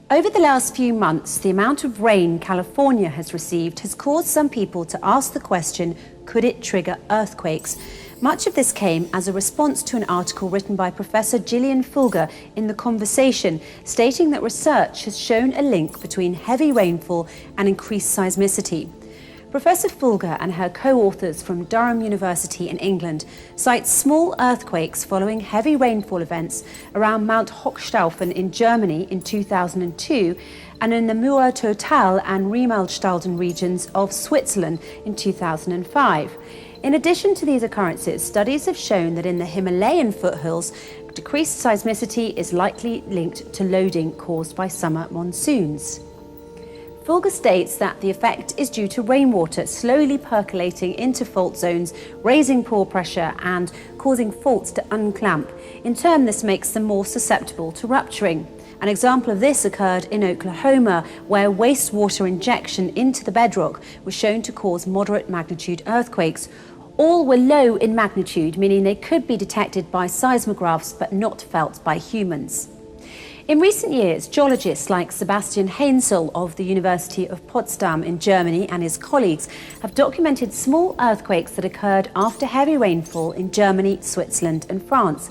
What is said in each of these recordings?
Over the last few months, the amount of rain California has received has caused some people to ask the question, could it trigger earthquakes? Much of this came as a response to an article written by Professor Gillian Fulger in The Conversation, stating that research has shown a link between heavy rainfall and increased seismicity. Professor Fulger and her co-authors from Durham University in England cite small earthquakes following heavy rainfall events around Mount Hochstaufen in Germany in 2002 and in the Murratotal and Riemalstalden regions of Switzerland in 2005. In addition to these occurrences, studies have shown that in the Himalayan foothills, decreased seismicity is likely linked to loading caused by summer monsoons. Fulger states that the effect is due to rainwater slowly percolating into fault zones, raising pore pressure and causing faults to unclamp. In turn, this makes them more susceptible to rupturing. An example of this occurred in Oklahoma, where wastewater injection into the bedrock was shown to cause moderate magnitude earthquakes. All were low in magnitude, meaning they could be detected by seismographs but not felt by humans. In recent years, geologists like Sebastian Heinzel of the University of Potsdam in Germany and his colleagues have documented small earthquakes that occurred after heavy rainfall in Germany, Switzerland and France.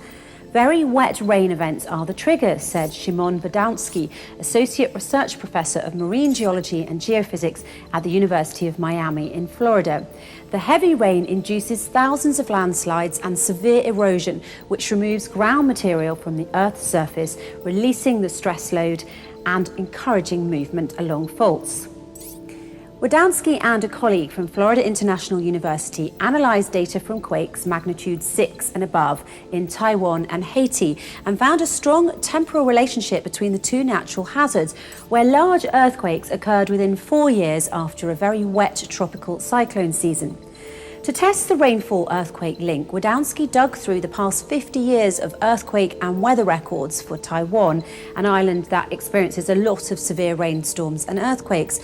Very wet rain events are the trigger, said Szymon Wadowski, Associate Research Professor of Marine Geology and Geophysics at the University of Miami in Florida. The heavy rain induces thousands of landslides and severe erosion, which removes ground material from the Earth's surface, releasing the stress load and encouraging movement along faults. Wadowski and a colleague from Florida International University analysed data from quakes magnitude 6 and above in Taiwan and Haiti and found a strong temporal relationship between the two natural hazards, where large earthquakes occurred within 4 years after a very wet tropical cyclone season. To test the rainfall-earthquake link, Wadowski dug through the past 50 years of earthquake and weather records for Taiwan, an island that experiences a lot of severe rainstorms and earthquakes.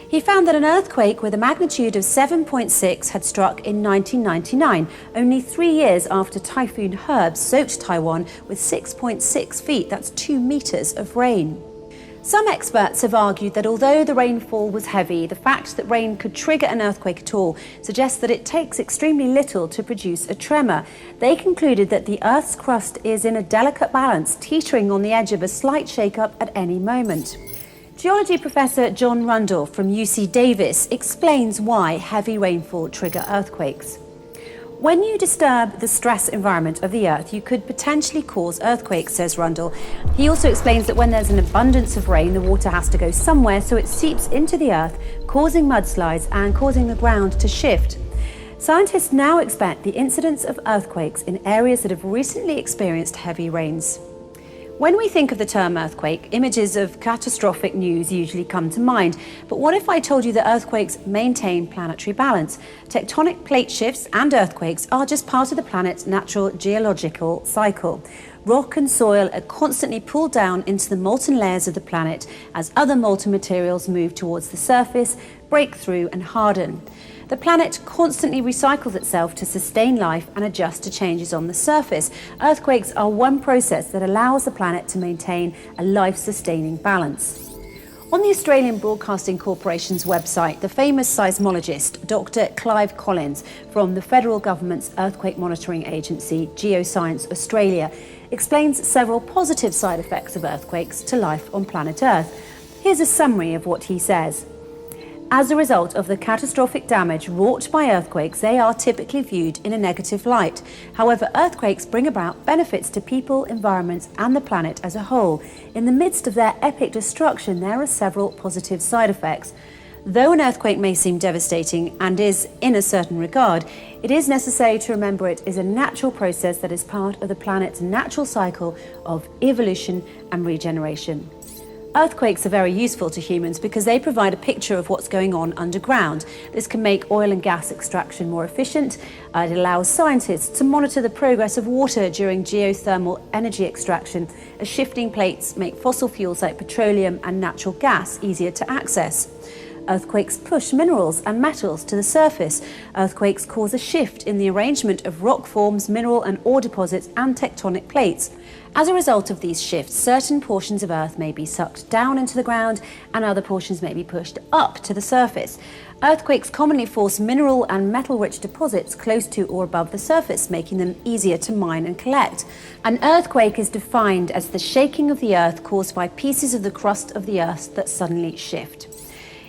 He found that an earthquake with a magnitude of 7.6 had struck in 1999, only 3 years after Typhoon Herb soaked Taiwan with 6.6 feet, that's 2 meters of rain. Some experts have argued that although the rainfall was heavy, the fact that rain could trigger an earthquake at all suggests that it takes extremely little to produce a tremor. They concluded that the Earth's crust is in a delicate balance, teetering on the edge of a slight shake-up at any moment. Geology professor John Rundle from UC Davis explains why heavy rainfall trigger earthquakes. When you disturb the stress environment of the Earth, you could potentially cause earthquakes, says Rundle. He also explains that when there's an abundance of rain, the water has to go somewhere, so it seeps into the Earth, causing mudslides and causing the ground to shift. Scientists now expect the incidence of earthquakes in areas that have recently experienced heavy rains. When we think of the term earthquake, images of catastrophic news usually come to mind. But what if I told you that earthquakes maintain planetary balance? Tectonic plate shifts and earthquakes are just part of the planet's natural geological cycle. Rock and soil are constantly pulled down into the molten layers of the planet as other molten materials move towards the surface, break through and harden. The planet constantly recycles itself to sustain life and adjust to changes on the surface. Earthquakes are one process that allows the planet to maintain a life-sustaining balance. On the Australian Broadcasting Corporation's website, the famous seismologist Dr. Clive Collins from the federal government's earthquake monitoring agency, Geoscience Australia, explains several positive side effects of earthquakes to life on planet Earth. Here's a summary of what he says. As a result of the catastrophic damage wrought by earthquakes, they are typically viewed in a negative light. However, earthquakes bring about benefits to people, environments, and the planet as a whole. In the midst of their epic destruction, there are several positive side effects. Though an earthquake may seem devastating and is in a certain regard, it is necessary to remember it is a natural process that is part of the planet's natural cycle of evolution and regeneration. Earthquakes are very useful to humans because they provide a picture of what's going on underground. This can make oil and gas extraction more efficient. It allows scientists to monitor the progress of water during geothermal energy extraction, as shifting plates make fossil fuels like petroleum and natural gas easier to access. Earthquakes push minerals and metals to the surface. Earthquakes cause a shift in the arrangement of rock forms, mineral and ore deposits and tectonic plates. As a result of these shifts, certain portions of Earth may be sucked down into the ground and other portions may be pushed up to the surface. Earthquakes commonly force mineral and metal-rich deposits close to or above the surface, making them easier to mine and collect. An earthquake is defined as the shaking of the Earth caused by pieces of the crust of the Earth that suddenly shift.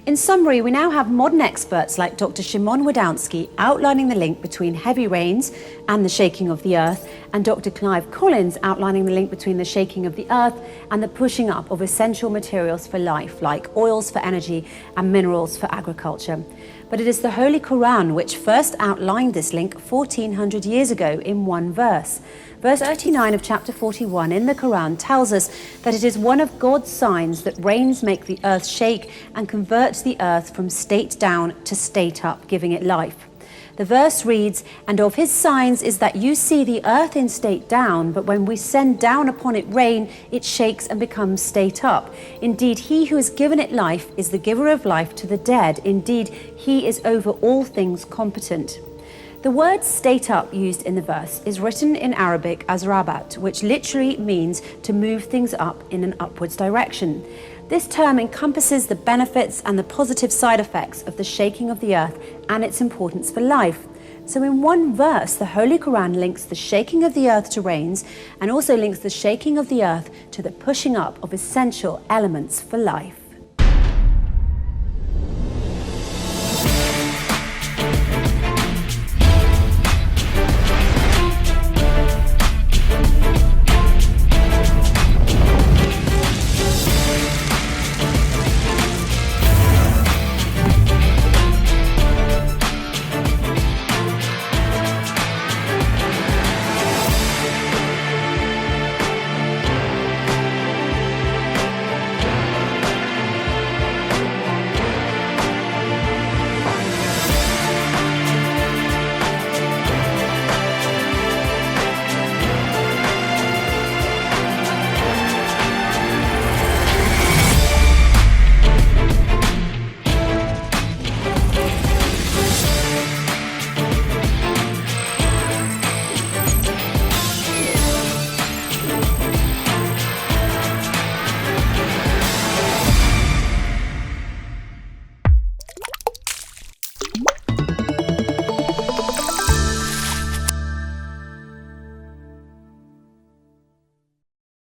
In summary, we now have modern experts like Dr. Szymon Wadowski outlining the link between heavy rains and the shaking of the Earth, and Dr. Clive Collins outlining the link between the shaking of the Earth and the pushing up of essential materials for life, like oils for energy and minerals for agriculture. But it is the Holy Quran which first outlined this link 1400 years ago in one verse. Verse 39 of chapter 41 in the Quran tells us that it is one of God's signs that rains make the earth shake and converts the earth from state down to state up, giving it life. The verse reads, "And of his signs is that you see the earth in state down, but when we send down upon it rain, it shakes and becomes state up. Indeed, he who has given it life is the giver of life to the dead. Indeed, he is over all things competent." The word state up used in the verse is written in Arabic as rabat, which literally means to move things up in an upwards direction. This term encompasses the benefits and the positive side effects of the shaking of the earth and its importance for life. So in one verse, the Holy Quran links the shaking of the earth to rains and also links the shaking of the earth to the pushing up of essential elements for life.